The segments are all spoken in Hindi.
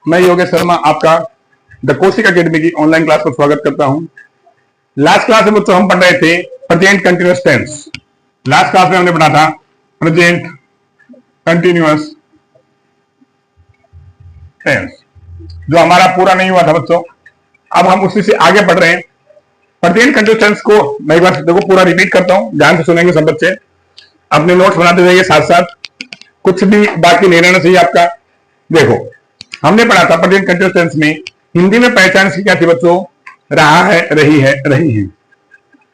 मैं योगेश शर्मा आपका द कौशिक अकेडमी की ऑनलाइन क्लास पर स्वागत करता हूं। लास्ट क्लास में बच्चों हम पढ़ रहे थे present continuous tense. Last class में हमने पढ़ा था प्रेजेंट कंटिन्यूअस टेंस, जो हमारा पूरा नहीं हुआ था बच्चों। अब हम उसी से आगे बढ़ रहे हैं। प्रेजेंट कंटिन्यूअस टेंस को मैं एक बार देखो पूरा रिपीट करता हूं, ध्यान से सुनेंगे सब बच्चे, अपने नोट्स बनाते जाइए साथ साथ, कुछ भी बाकी नहीं रहना चाहिए आपका। देखो हमने पढ़ा था प्रेजेंट कंटिन्यूअस टेंस में हिंदी में पहचान इसकी क्या थी बच्चों? रहा है, रही है, रही है।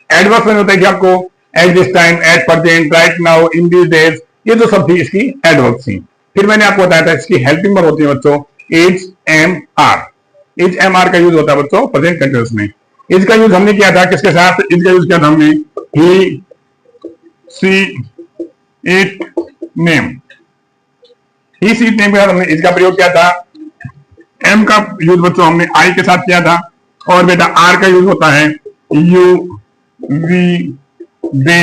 एडवर्ब में होता है कि आपको at this time, at present, right now, in this days, ये जो सब थी इसकी एडवर्ब थी। फिर मैंने आपको बताया था इसकी हेल्पिंग वर्ब होती है बच्चों is, am, are. Is, am, are का यूज होता है बच्चों प्रेजेंट कंटिन्यूअस में। इज का यूज हमने किया था किसके साथ? इज का यूज किया था हमने he, she, it, name. He, she, it, name के साथ हमने इज का प्रयोग किया था। एम का यूज बच्चों हमने आई के साथ किया था। और बेटा आर का यूज होता है you, we, they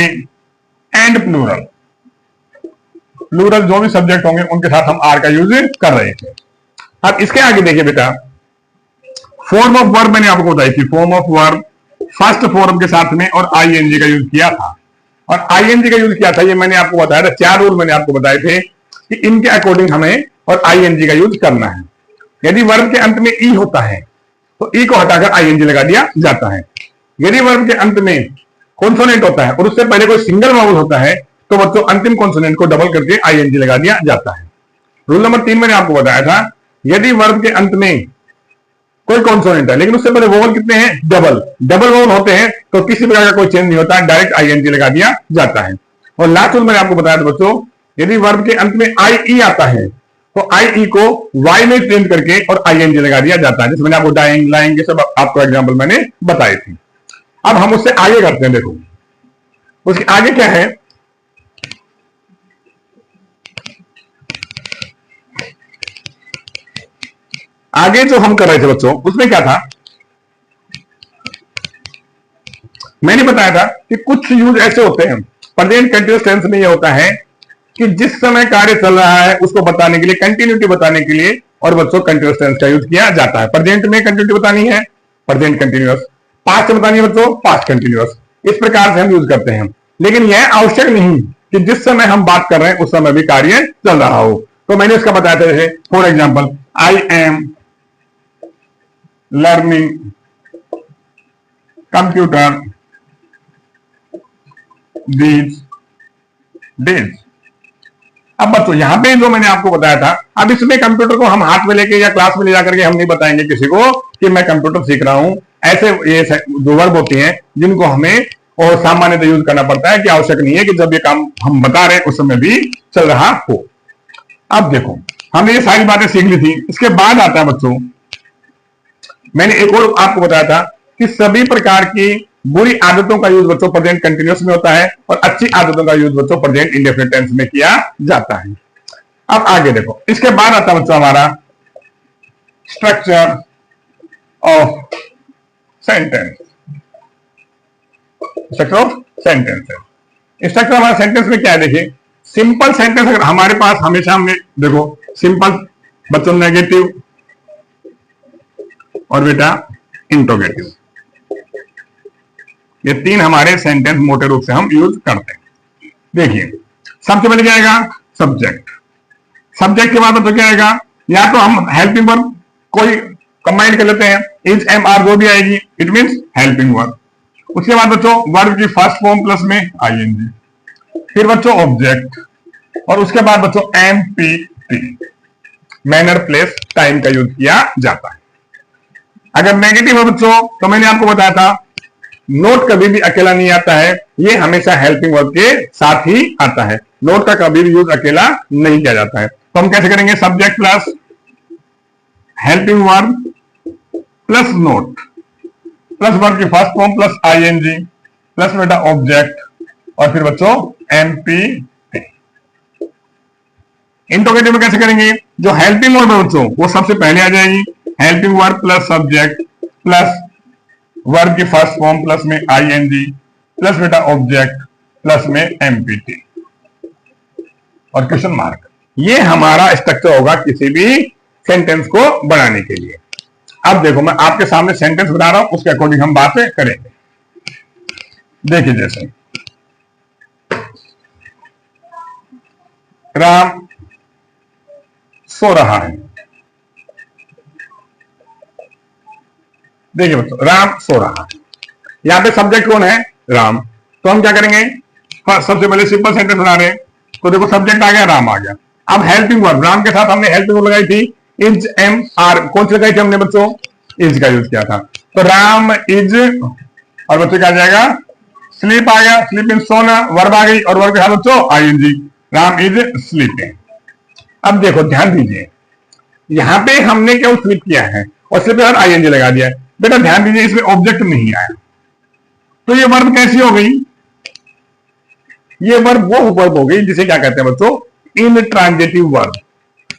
and plural. Plural जो भी सब्जेक्ट होंगे उनके साथ हम आर का यूज कर रहे थे। अब इसके आगे देखिए बेटा, फॉर्म ऑफ वर्ब मैंने आपको बताई थी। Form of verb first form के साथ में और आईएनजी का यूज किया था। और आईएनजी का यूज किया था, ये मैंने आपको बताया था, 4 रूल मैंने आपको बताए थे कि इनके अकॉर्डिंग हमें और आईएनजी का यूज करना है। यदि वर्ब के अंत में ई होता है तो ई को हटाकर आईएनजी लगा दिया जाता है। यदि वर्ब के अंत में कॉन्सोनेंट होता है और उससे पहले कोई सिंगल वावल होता है तो बच्चों अंतिम कॉन्सोनेंट को डबल करके आईएनजी लगा दिया जाता है। रूल नंबर 3 मैंने आपको बताया था, यदि वर्ब के अंत में कोई कॉन्सोनेंट है लेकिन उससे पहले वोवल कितने हैं? डबल। डबल वोवल होते हैं तो किसी प्रकार का कोई चेंज नहीं होता, डायरेक्ट आईएनजी लगा दिया जाता है। और लास्ट रूल मैंने आपको बताया था बच्चों, यदि वर्ब के अंत में आई ई आता है तो आई ई को वाई में चेंज करके और आईएनजी लगा दिया जाता है। जैसे मैंने आपको डाइंग, लाइंग, ये सब आपको एग्जांपल मैंने बताए थे। अब हम उससे आगे करते हैं। देखो उसके आगे क्या है, आगे जो हम कर रहे थे बच्चों उसमें क्या था, मैंने बताया था कि कुछ यूज ऐसे होते हैं प्रेजेंट कंटिन्यूअस टेंस में। यह होता है कि जिस समय कार्य चल रहा है उसको बताने के लिए, कंटिन्यूटी बताने के लिए और बच्चों कंटिन्यूअस टेंस का यूज किया जाता है। प्रेजेंट में कंटिन्यूटी बतानी है, प्रेजेंट कंटिन्यूअस। पास्ट में बतानी है बच्चों, पास्ट कंटिन्यूअस। इस प्रकार से हम यूज करते हैं। लेकिन यह आवश्यक नहीं कि जिस समय हम बात कर रहे हैं उस समय भी कार्य चल रहा हो। तो मैंने इसका बताया था, जैसे for example I am learning computer these days. अब बच्चों यहां पे जो मैंने आपको बताया था, अब इसमें कंप्यूटर को हम हाथ में लेके या क्लास में ले जाकर के हम नहीं बताएंगे किसी को कि मैं कंप्यूटर सीख रहा हूं। ऐसे ये जो वर्ब होती हैं जिनको हमें और सामान्यतः यूज करना पड़ता है, कि आवश्यक नहीं है कि जब ये काम हम बता रहे हैं उस समय भी चल रहा हो। अब देखो हमने ये सारी बातें सीख ली थी। इसके बाद आता है बच्चों, मैंने एक और आपको बताया था कि सभी प्रकार की बुरी आदतों का यूज बच्चों प्रेजेंट कंटिन्यूअस में होता है और अच्छी आदतों का यूज बच्चों प्रेजेंट इंडेफिनिट टेंस में किया जाता है। अब आगे देखो, इसके बाद आता है बच्चों हमारा structure of sentence. Structure of sentence. Structure हमारा सेंटेंस में क्या है? देखिए सिंपल सेंटेंस अगर हमारे पास हमेशा हमने देखो सिंपल बच्चों नेगेटिव और बेटा इंट्रोगेटिव, ये 3 हमारे सेंटेंस मोटे रूप से हम यूज करते हैं। देखिए सबसे पहले क्या आएगा? सब्जेक्ट। सब्जेक्ट के बाद तो क्या आएगा? या तो हम हेल्पिंग वर्ब कोई कंबाइन कर लेते हैं, इज, एम, आर जो भी आएगी इट मींस हेल्पिंग वर्ब। उसके बाद बच्चों वर्ब की फर्स्ट फॉर्म प्लस में आईएनजी, फिर बच्चों ऑब्जेक्ट, और उसके बाद बच्चों एमपीटी, मैनर, प्लेस, टाइम का यूज किया जाता है। अगर नेगेटिव है बच्चों तो मैंने आपको बताया था नोट कभी भी अकेला नहीं आता है, ये हमेशा हेल्पिंग वर्ब के साथ ही आता है। नोट का कभी भी यूज अकेला नहीं किया जाता है। तो हम कैसे करेंगे? Subject plus helping verb plus not plus verb की first form plus ING plus बेटा ऑब्जेक्ट और फिर बच्चों एमपीटी। इंट्रोगेटिव में कैसे करेंगे? जो हेल्पिंग वर्ब है बच्चों वो सबसे पहले आ जाएगी, helping verb plus subject plus verb की फर्स्ट फॉर्म प्लस में आईएनजी प्लस बेटा ऑब्जेक्ट प्लस में एमपीटी और क्वेश्चन मार्क। ये हमारा स्ट्रक्चर होगा किसी भी सेंटेंस को बनाने के लिए। अब देखो मैं आपके सामने सेंटेंस बना रहा हूं, उसके अकॉर्डिंग हम बातें करेंगे। देखिए जैसे राम सो रहा है। देखिए बच्चों, राम सो रहा है, यहां पे सब्जेक्ट कौन है? राम। तो हम क्या करेंगे, सबसे पहले सिंपल सेंटेंस बना रहे हैं, तो देखो सब्जेक्ट आ गया, राम आ गया। अब हेल्पिंग वर्ब, राम के साथ हमने हेल्पिंग वर्ब लगाई थी, इज एम आर। कौन सी लगाई थी हमने बच्चों? इज का यूज किया था। तो राम इज, और बच्चों क्या आ जाएगा? स्लीप आ गया, स्लीप इन सोना, वर्ब आ गई, और वर्ब के साथ बच्चों आईएनजी, राम इज स्लीपिंग। अब देखो ध्यान दीजिए, यहां पे हमने क्या स्लिप किया है और स्लिप के साथ आईएनजी लगा दिया है। बेटा ध्यान दीजिए, इसमें ऑब्जेक्ट नहीं आया, तो ये वर्ब कैसी हो गई? ये वर्ब वो वर्ब हो गई जिसे क्या कहते हैं बच्चों? Intransitive verb.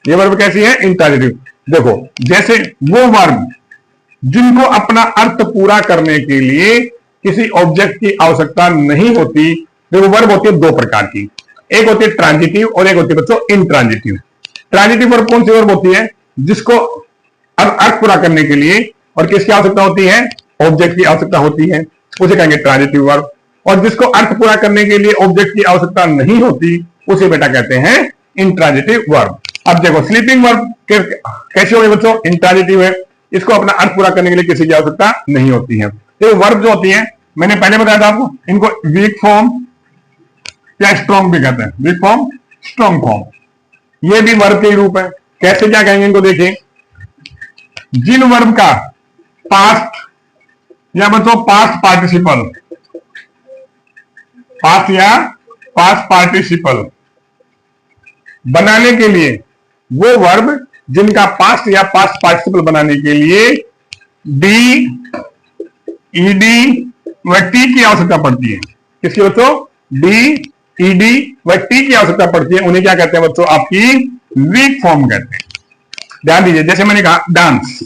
ये वर्ब कैसी है? इंट्रांजिटिव। देखो जैसे वो वर्ब जिनको अपना अर्थ पूरा करने के लिए किसी ऑब्जेक्ट की आवश्यकता नहीं होती, देखो वर्ब होती है दो प्रकार की, एक होती है ट्रांजिटिव और एक होती है बच्चों इंट्रांजिटिव। ट्रांजिटिव वर्ब कौन सी वर्ब होती है? जिसको अर्थ पूरा करने के लिए और किसकी आवश्यकता होती है? ऑब्जेक्ट की आवश्यकता होती है, उसे कहेंगे ट्रांजिटिव वर्ब। और जिसको अर्थ पूरा करने के लिए ऑब्जेक्ट की आवश्यकता नहीं होती, उसे बेटा कहते हैं इंट्रांजिटिव वर्ब। अब देखो स्लीपिंग वर्ब कैसे हो गई बच्चों? इंट्रांजिटिव है, इसको अपना अर्थ पूरा करने के लिए किसी की आवश्यकता नहीं होती है। तो वर्ब जो होती है, मैंने पहले बताया था आपको, इनको वीक फॉर्म या स्ट्रॉन्ग भी कहते हैं, वीक फॉर्म, स्ट्रॉन्ग फॉर्म, ये भी वर्ब के रूप है। कैसे क्या कहेंगे इनको? देखिए, जिन वर्ब का पास्ट या बच्चों पास्ट पार्टिसिपल, पास्ट या पास्ट पार्टिसिपल बनाने के लिए, वो वर्ब जिनका पास्ट या पास्ट पार्टिसिपल बनाने के लिए डी, ईडी व टी की आवश्यकता पड़ती है। किसकी बच्चों? डी, ईडी व टी की आवश्यकता पड़ती है, उन्हें क्या कहते हैं बच्चों? आपकी वीक फॉर्म कहते हैं। ध्यान दीजिए, जैसे मैंने कहा डांस,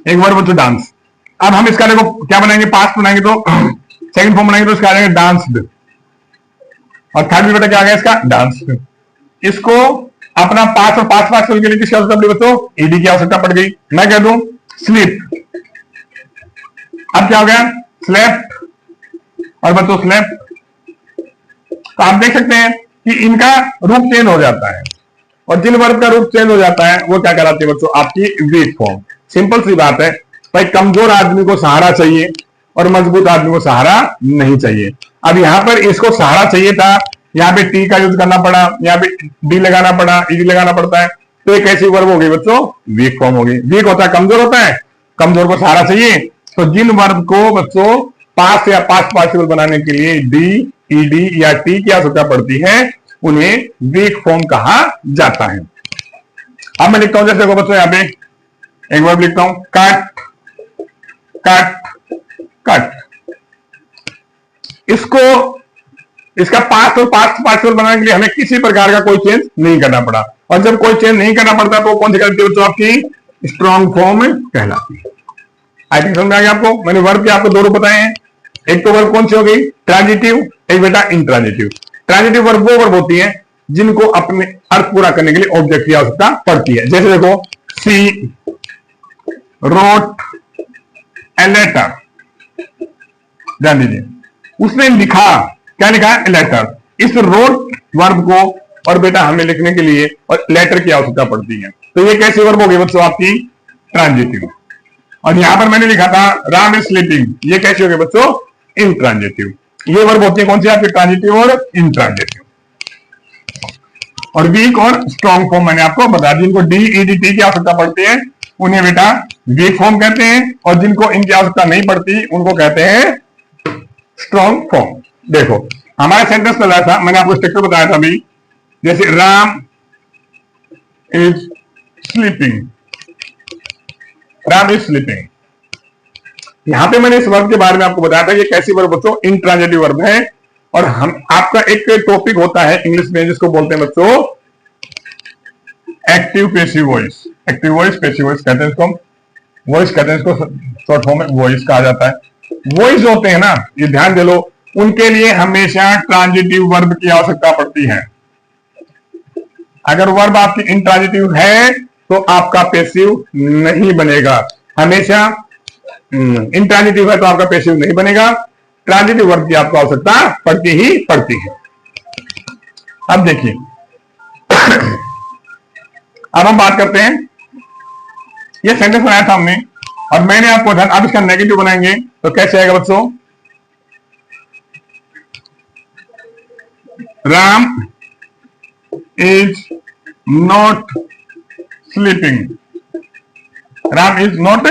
एक वर्ब बच्चों डांस। अब हम इसका देखो क्या बनाएंगे? पास्ट बनाएंगे तो सेकंड फॉर्म बनाएंगे तो इसका आ जाएगा डांस्ड, और थर्ड भी बेटा क्या आ गया इसका? डांस्ड। इसको अपना पास्ट और पास्ट पार्टिसिपल के लिए किसकी आवश्यकता पड़ी बच्चों? ईडी की आवश्यकता पड़ गई। मैं कह दूं स्लीप, अब क्या हो गया? स्लेप्ट, और बच्चों स्लेप्ट। तो आप देख सकते हैं कि इनका रूप चेंज हो जाता है, और जिन वर्ब का रूप चेंज हो जाता है वो क्या कहलाती है बच्चों? आपकी वीक फॉर्म। सिंपल सी बात है भाई, कमजोर आदमी को सहारा चाहिए और मजबूत आदमी को सहारा नहीं चाहिए। अब यहां पर इसको सहारा चाहिए था, यहां पे टी का यूज करना पड़ा, यहां पे डी लगाना पड़ा, ईडी लगाना पड़ता है, तो एक ऐसी वर्ब हो गई बच्चों वीक फॉर्म हो गई। वीक होता है कमजोर होता है, कमजोर को सहारा चाहिए, तो जिन वर्ब को बच्चों पास्ट या पास्ट पार्टिसिपल बनाने के लिए डी, ईडी या टी की आवश्यकता पड़ती है, उन्हें वीक फॉर्म कहा जाता है। अब मैं लिखता हूं, जैसे देखो बच्चों यहाँ पे एक वर्ब लिखता हूं, कट, कट, कट। इसको, इसका पास्ट और पास्ट पार्टिसिपल बनाने के लिए हमें किसी प्रकार का कोई चेंज नहीं करना पड़ा, और जब कोई चेंज नहीं करना पड़ता तो कौन सी कहलाती है बच्चों? आपकी स्ट्रॉन्ग फॉर्म कहलाती है। आई थिंक समझ में आ गया आपको? मैंने वर्ब के आपको दो रूप बताए हैं, एक तो वर्ब कौन सी हो गई? ट्रांजिटिव, एक बेटा इंट्रांजिटिव। ट्रांजिटिव वर्ब वो वर्ब होती है जिनको अपने अर्थ पूरा करने के लिए ऑब्जेक्ट की आवश्यकता पड़ती है। जैसे देखो, सी रोट ए लेटर, ध्यान दीजिए, उसने लिखा, क्या लिखा है? लेटर। इस रोट वर्ब को और बेटा हमें लिखने के लिए और लेटर की आवश्यकता पड़ती है, तो ये कैसी वर्ब होगी बच्चों? आपकी ट्रांजिटिव। और यहां पर मैंने लिखा था राम इज स्लीपिंग, ये कैसी होगी बच्चों? इंट्रांजिटिव। ये वर्ब होती है कौन सी? आपकी ट्रांजिटिव और इंट्रांजिटिव। और वीक और स्ट्रॉन्ग फॉर्म मैंने आपको बता दी, जिनको डी, ईडी, टी की आवश्यकता पड़ती है उन्हें बेटा वीक फॉर्म कहते हैं, और जिनको इनकी आवश्यकता नहीं पड़ती उनको कहते हैं स्ट्रॉन्ग फॉर्म। देखो हमारा सेंटेंस चल रहा था, मैंने आपको स्ट्रक्चर बताया था अभी, जैसे Ram is sleeping, Ram is sleeping. यहां पे मैंने इस वर्ब के बारे में आपको बताया था, ये कैसी वर्ब बच्चों? इंट्रांजिटिव वर्ब है। और हम आपका एक टॉपिक होता है इंग्लिश में जिसको बोलते हैं बच्चों active passive voice. Active voice, passive voice कहते हैं इसको, वॉइस कहते हैं इसको, शॉर्ट फॉर्म में वॉइस कहा जाता है। वॉइस होते हैं ना, ये ध्यान दे लो, उनके लिए हमेशा ट्रांजिटिव वर्ब की आवश्यकता पड़ती है। अगर वर्ब आपकी इंट्रांजिटिव है तो आपका पैसिव नहीं बनेगा। हमेशा इंट्रांजिटिव है तो आपका पैसिव नहीं बनेगा, ट्रांजिटिव वर्ब की आपको आवश्यकता पड़ती ही पड़ती है। अब देखिए, अब हम बात करते हैं, ये सेंटेंस बनाया था हमने और मैंने आपको था, अब इसका नेगेटिव बनाएंगे तो कैसे आएगा बच्चों? Ram is not sleeping, Ram is not